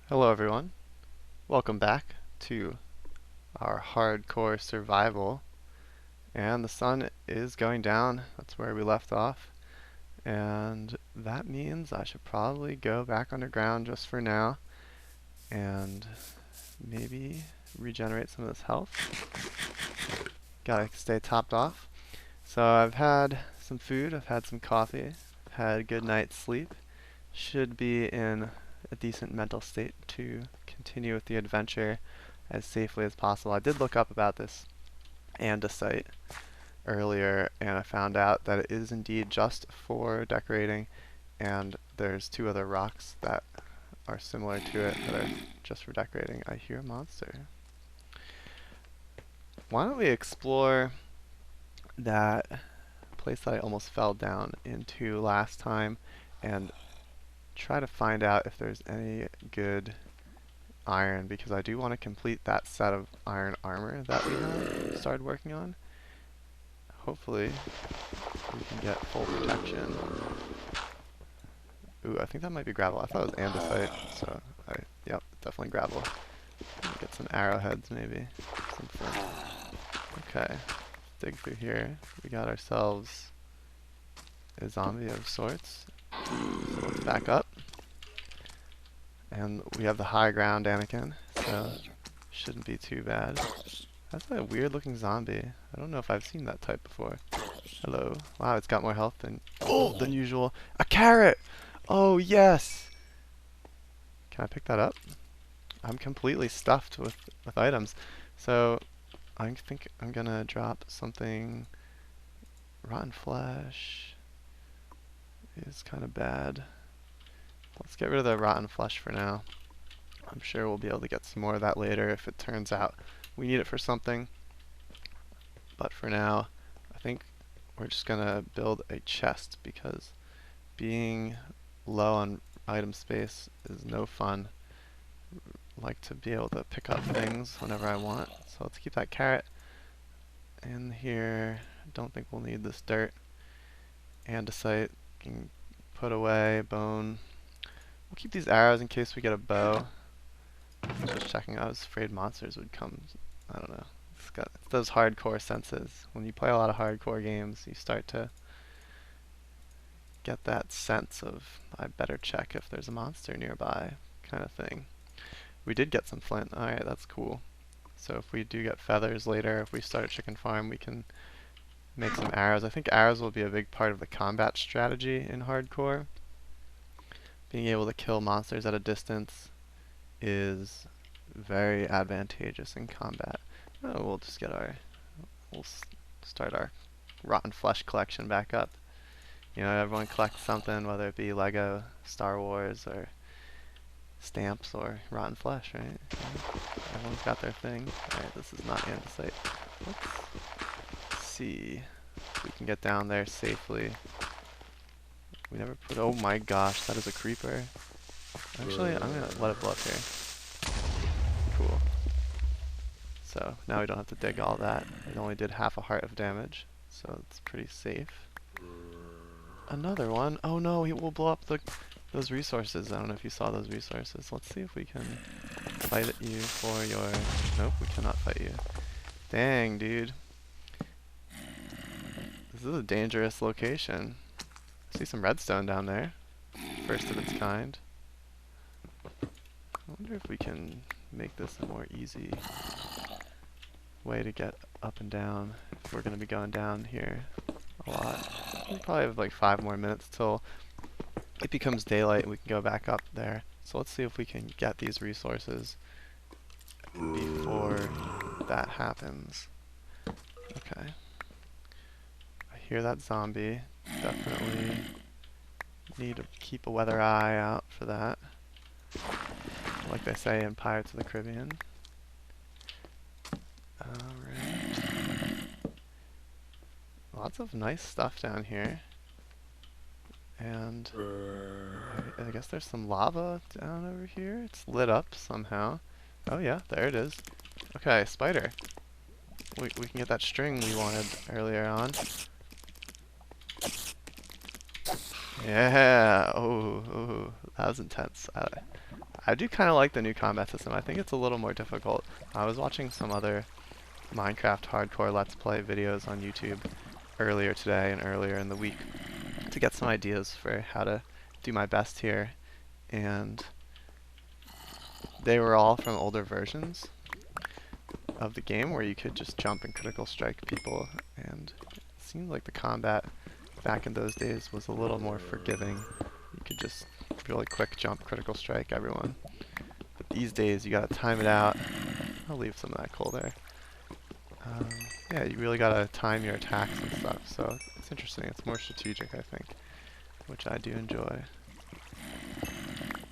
Hello everyone, welcome back to our hardcore survival. And the sun is going down, that's where we left off. And that means I should probably go back underground just for now and maybe regenerate some of this health. Gotta stay topped off. So I've had some food, I've had some coffee, I've had a good night's sleep. Should be in a decent mental state to continue with the adventure as safely as possible. I did look up about this andesite earlier, and I found out that it is indeed just for decorating, and there's two other rocks that are similar to it that are just for decorating. I hear a monster. Why don't we explore that place that I almost fell down into last time and try to find out if there's any good iron, because I do want to complete that set of iron armor that we have started working on. Hopefully we can get full protection. Ooh, I think that might be gravel. I thought it was andesite, so yep, definitely gravel. Get some arrowheads maybe. Some flint. Okay, dig through here. We got ourselves a zombie of sorts. So let's back up. And we have the high ground Anakin, so shouldn't be too bad. That's a weird looking zombie. I don't know if I've seen that type before. Hello. Wow, it's got more health than usual. A carrot! Oh yes! Can I pick that up? I'm completely stuffed with items. So I think I'm gonna drop something. Rotten flesh is kind of bad. Let's get rid of the rotten flesh for now. I'm sure we'll be able to get some more of that later if it turns out we need it for something. But for now, I think we're just gonna build a chest because being low on item space is no fun. I like to be able to pick up things whenever I want. So let's keep that carrot in here. Don't think we'll need this dirt. Andesite can put away. Bone. We'll keep these arrows in case we get a bow. Just checking. I was afraid monsters would come. I don't know. It's got those hardcore senses. When you play a lot of hardcore games, you start to get that sense of, I better check if there's a monster nearby, kind of thing. We did get some flint. Alright, that's cool. So if we do get feathers later, if we start a chicken farm, we can make some arrows. I think arrows will be a big part of the combat strategy in hardcore. Being able to kill monsters at a distance is very advantageous in combat. Oh, we'll just get we'll start our rotten flesh collection back up. You know, everyone collects something, whether it be Lego, Star Wars, or stamps, or rotten flesh, right? Yeah. Everyone's got their thing. Alright, this is not andesite. Let's see if we can get down there safely. We never put, oh my gosh, that is a creeper. Actually, I'm gonna let it blow up here. Cool. So now we don't have to dig all that. It only did half a heart of damage, so it's pretty safe. Another one. Oh no, he will blow up those resources. I don't know if you saw those resources. Let's see if we can fight you for your... Nope, we cannot fight you. Dang, dude. This is a dangerous location. I see some redstone down there. First of its kind. I wonder if we can make this a more easy way to get up and down if we're going to be going down here a lot. We probably have like 5 more minutes till it becomes daylight and we can go back up there. So let's see if we can get these resources before that happens. Okay. I hear that zombie. Definitely need to keep a weather eye out for that. Like they say in Pirates of the Caribbean. Alright. Lots of nice stuff down here. And I guess there's some lava down over here. It's lit up somehow. Oh yeah, there it is. Okay, spider. We can get that string we wanted earlier on. Yeah. Oh, That was intense. I do kind of like the new combat system. I think it's a little more difficult. I was watching some other Minecraft hardcore Let's Play videos on YouTube earlier today and earlier in the week to get some ideas for how to do my best here, and they were all from older versions of the game where you could just jump and critical strike people, and it seemed like the combat back in those days was a little more forgiving. You could just really quick jump, critical strike everyone. But these days you gotta time it out. I'll leave some of that coal there. Yeah, you really gotta time your attacks and stuff, so it's interesting. It's more strategic, I think, which I do enjoy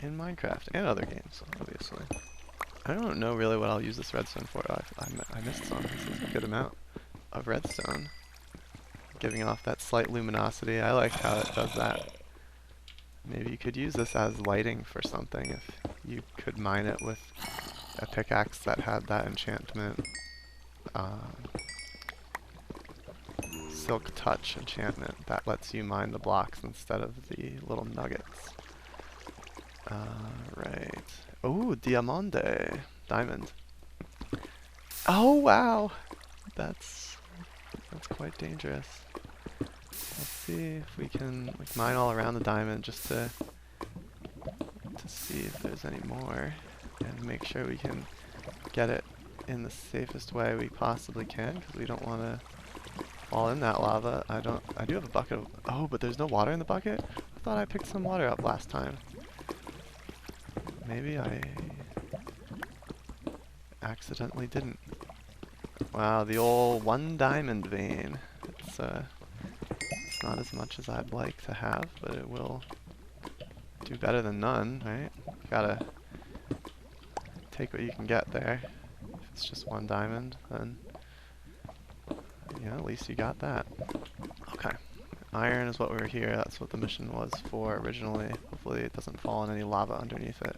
in Minecraft and other games, obviously. I don't know really what I'll use this redstone for. I missed some. This is a good amount of redstone, giving off that slight luminosity. I like how it does that. Maybe you could use this as lighting for something if you could mine it with a pickaxe that had that enchantment. Silk Touch enchantment that lets you mine the blocks instead of the little nuggets. Right. Oh, Diamante. Diamond. Oh, wow. That's quite dangerous. Let's see if we can like mine all around the diamond just to see if there's any more and make sure we can get it in the safest way we possibly can, because we don't want to fall in that lava. I do have a bucket of, oh, but there's no water in the bucket? I thought I picked some water up last time. Maybe I accidentally didn't. Wow, the old 1 diamond vein. It's not as much as I'd like to have, but it will do better than none, right? You gotta take what you can get there. If it's just 1 diamond, then yeah, at least you got that. Okay. Iron is what we were here. That's what the mission was for originally. Hopefully it doesn't fall in any lava underneath it.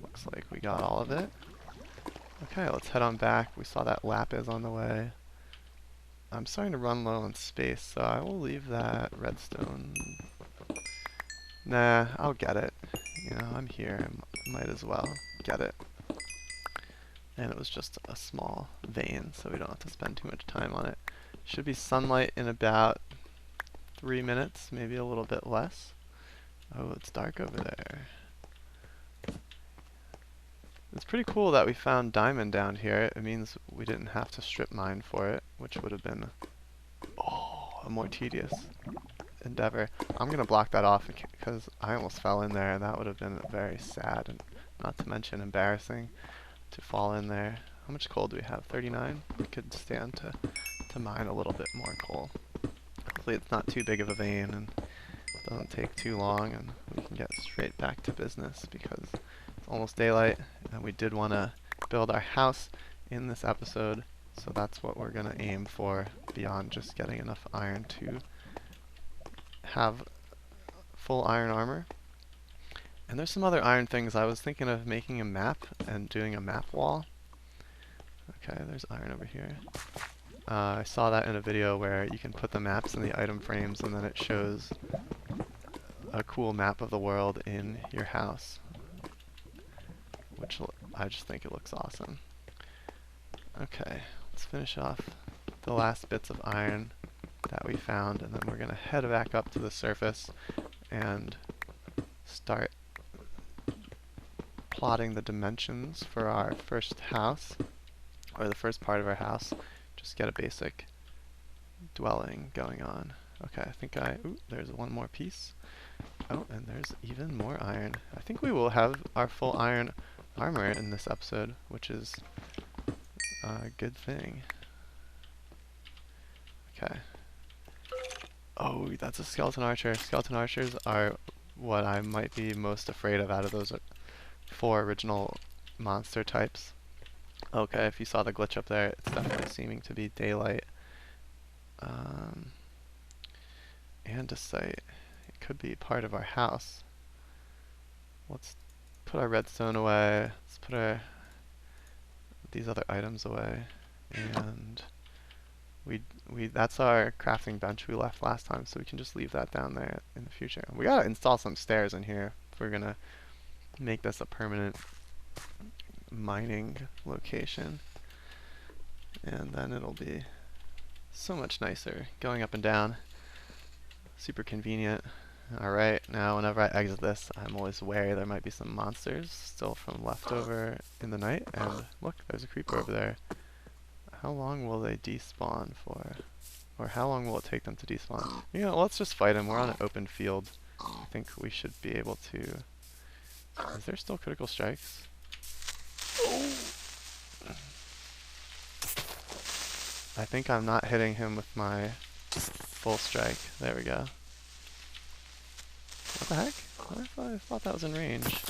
Looks like we got all of it. Okay, let's head on back. We saw that lapis on the way. I'm starting to run low on space, so I will leave that redstone. Nah, I'll get it. You know, I'm here. I might as well get it. And it was just a small vein, so we don't have to spend too much time on it. Should be sunlight in about 3 minutes, maybe a little bit less. Oh, it's dark over there. It's pretty cool that we found diamond down here. It means we didn't have to strip mine for it, which would have been a more tedious endeavor. I'm gonna block that off because I almost fell in there, and that would have been very sad and not to mention embarrassing to fall in there. How much coal do we have? 39? We could stand to mine a little bit more coal. Hopefully it's not too big of a vein and doesn't take too long, and we can get straight back to business because it's almost daylight, and we did want to build our house in this episode, so that's what we're going to aim for beyond just getting enough iron to have full iron armor. And there's some other iron things. I was thinking of making a map and doing a map wall. Okay, there's iron over here. I saw that in a video where you can put the maps in the item frames and then it shows a cool map of the world in your house, which I just think it looks awesome. Okay, let's finish off the last bits of iron that we found, and then we're going to head back up to the surface and start plotting the dimensions for our first house, or the first part of our house. Just get a basic dwelling going on. Okay, I think ooh, there's one more piece. Oh, and there's even more iron. I think we will have our full iron armor in this episode, which is a good thing. Okay. Oh, that's a skeleton archer. Skeleton archers are what I might be most afraid of out of those 4 original monster types. Okay, if you saw the glitch up there, it's definitely seeming to be daylight. Andesite. It could be part of our house. Let's put our redstone away. Let's put these other items away. And We that's our crafting bench we left last time, so we can just leave that down there in the future. We gotta install some stairs in here if we're gonna make this a permanent mining location. And then it'll be so much nicer going up and down. Super convenient. Alright, now whenever I exit this, I'm always wary there might be some monsters still from leftover in the night. And look, there's a creeper over there. How long will they despawn for? Or how long will it take them to despawn? You know, let's just fight them. We're on an open field. I think we should be able to... Is there still critical strikes? I think I'm not hitting him with my full strike. There we go. What the heck? I thought that was in range.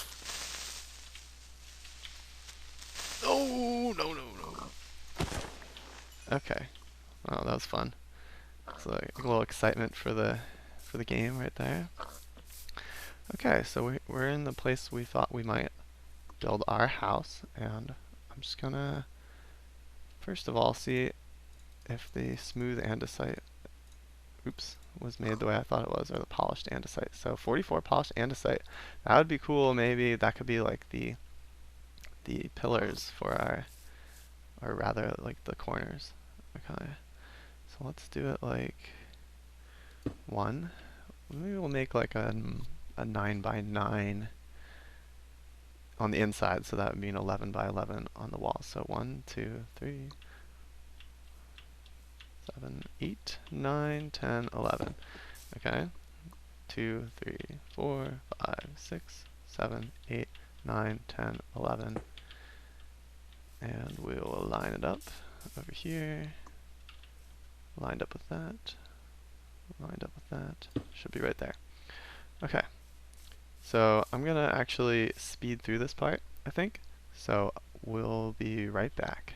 Oh, no, no, no. Okay. Oh, that was fun. So a little excitement for the game right there. Okay, so we're in the place we thought we might build our house, and I'm just gonna first of all see if the smooth andesite, oops, was made the way I thought it was, or the polished andesite. So 44 polished andesite, that would be cool. Maybe that could be like the pillars for our, or rather like the corners. Okay, so let's do it like one. Maybe we'll make like a 9 by 9 on the inside, so that would be an 11 by 11 on the wall. So 1, 2, 3, 7, 8, 9, 10, 11. Okay. 2, 3, 4, 5, 6, 7, 8, 9, 10, 11. And we'll line it up over here. Lined up with that. Lined up with that. Should be right there. Okay. So I'm going to actually speed through this part, I think. So we'll be right back.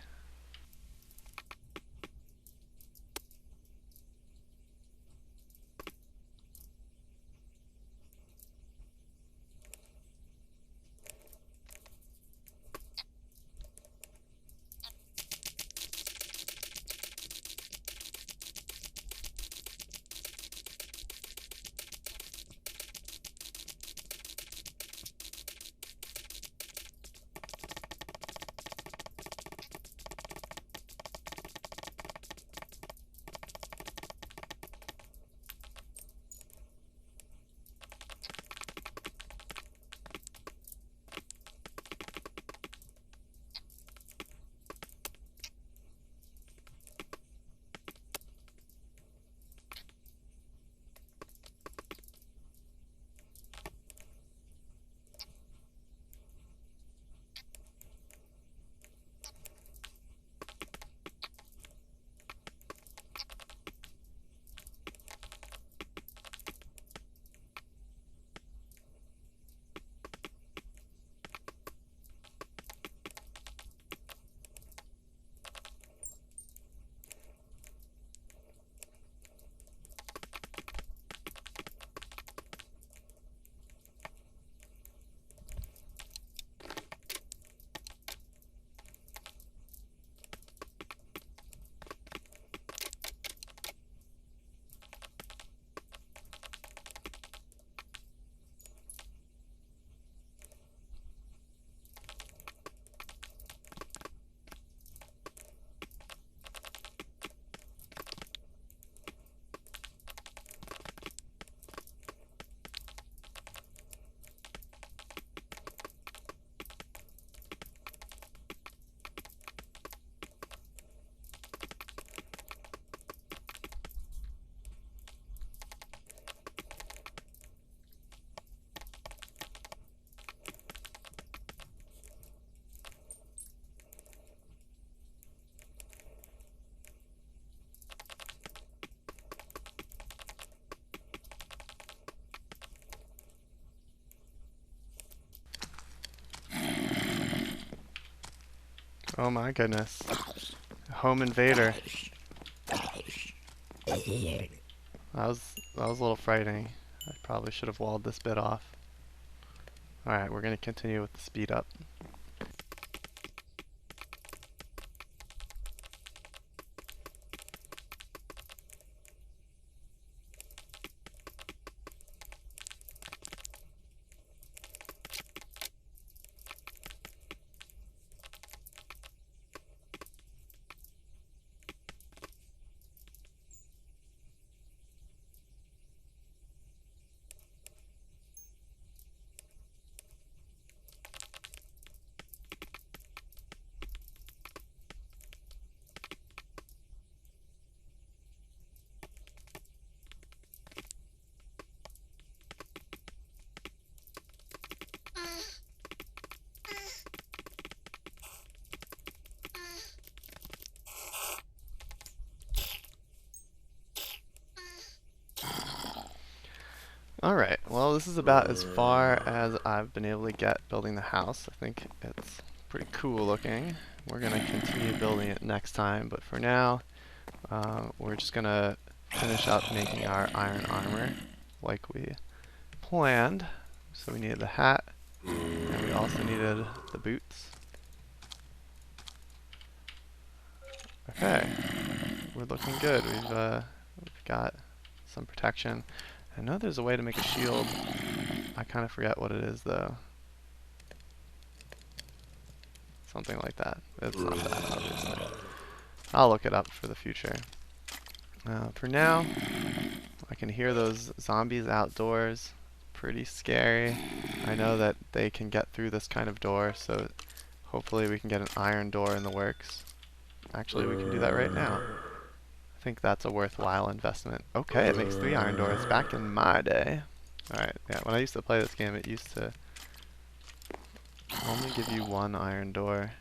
Oh my goodness. Home invader. That was a little frightening. I probably should have walled this bit off. Alright, we're gonna continue with the speed up. Alright, well this is about as far as I've been able to get building the house. I think it's pretty cool looking. We're going to continue building it next time, but for now, we're just going to finish up making our iron armor like we planned. So we needed the hat, and we also needed the boots. Okay, we're looking good. We've got some protection. I know there's a way to make a shield. I kind of forget what it is though. Something like that. It's not that, obviously. I'll look it up for the future. For now, I can hear those zombies outdoors. Pretty scary. I know that they can get through this kind of door, so hopefully we can get an iron door in the works. Actually, we can do that right now. I think that's a worthwhile investment. Okay, it makes 3 iron doors. Back in my day. Alright, yeah, when I used to play this game, it used to only give you 1 iron door.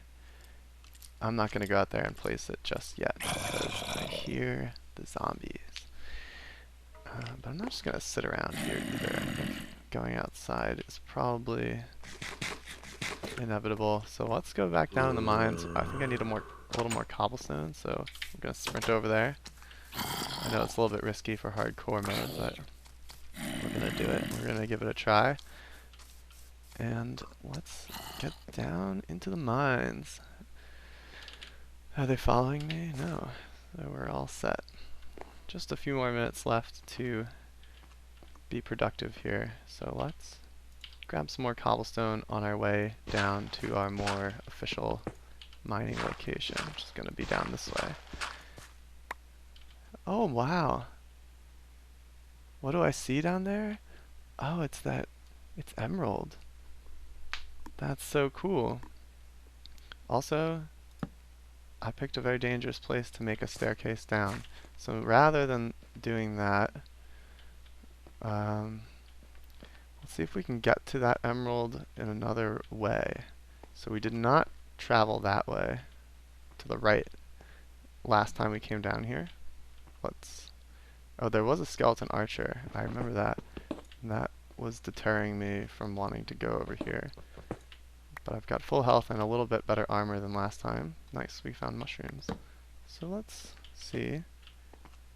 I'm not going to go out there and place it just yet, because I hear the zombies. But I'm not just going to sit around here either. I think going outside is probably inevitable. So let's go back down in the mines. I think I need a little more cobblestone, so I'm going to sprint over there. I know it's a little bit risky for hardcore mode, but we're going to do it. We're going to give it a try. And let's get down into the mines. Are they following me? No. So we're all set. Just a few more minutes left to be productive here. So let's grab some more cobblestone on our way down to our more official mining location, which is going to be down this way. Oh, wow. What do I see down there? Oh, it's emerald. That's so cool. Also, I picked a very dangerous place to make a staircase down. So rather than doing that, let's see if we can get to that emerald in another way. So we did not travel that way to the right last time we came down here. Oh, there was a skeleton archer. I remember that. And that was deterring me from wanting to go over here. But I've got full health and a little bit better armor than last time. Nice, we found mushrooms. So let's see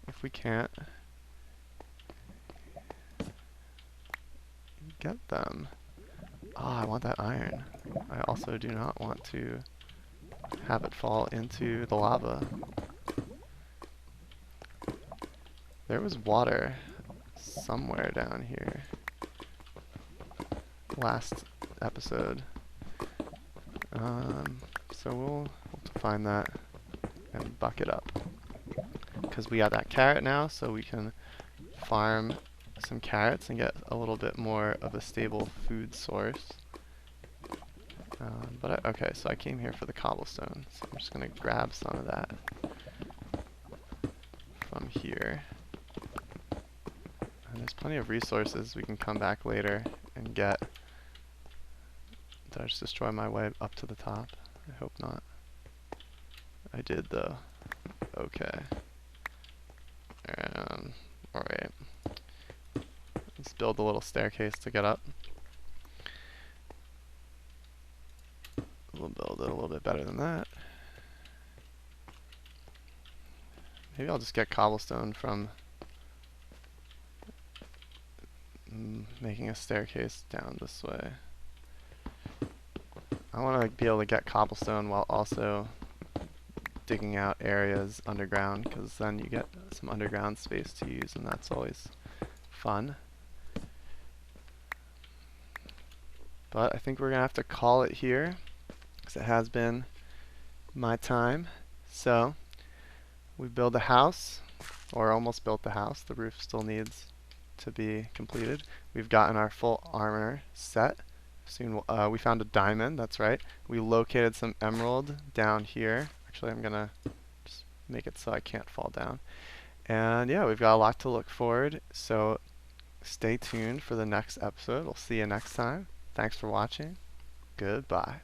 if we can't get them. Ah, I want that iron. I also do not want to have it fall into the lava. There was water somewhere down here last episode. So we'll find that and buck it up. Because we got that carrot now, so we can farm some carrots and get a little bit more of a stable food source. Okay, so I came here for the cobblestone, so I'm just going to grab some of that from here. And there's plenty of resources we can come back later and get. Did I just destroy my way up to the top? I hope not. I did though. Okay. Alright. Let's build a little staircase to get up. We'll build it a little bit better than that. Maybe I'll just get cobblestone from making a staircase down this way. I want to be able to get cobblestone while also digging out areas underground, because then you get some underground space to use, and that's always fun. But I think we're going to have to call it here, because it has been my time. So, we build a house, or almost built the house. The roof still needs to be completed. We've gotten our full armor set. Soon we found a diamond, that's right. We located some emerald down here. Actually, I'm gonna just make it so I can't fall down. And yeah, we've got a lot to look forward, so stay tuned for the next episode. We'll see you next time. Thanks for watching. Goodbye.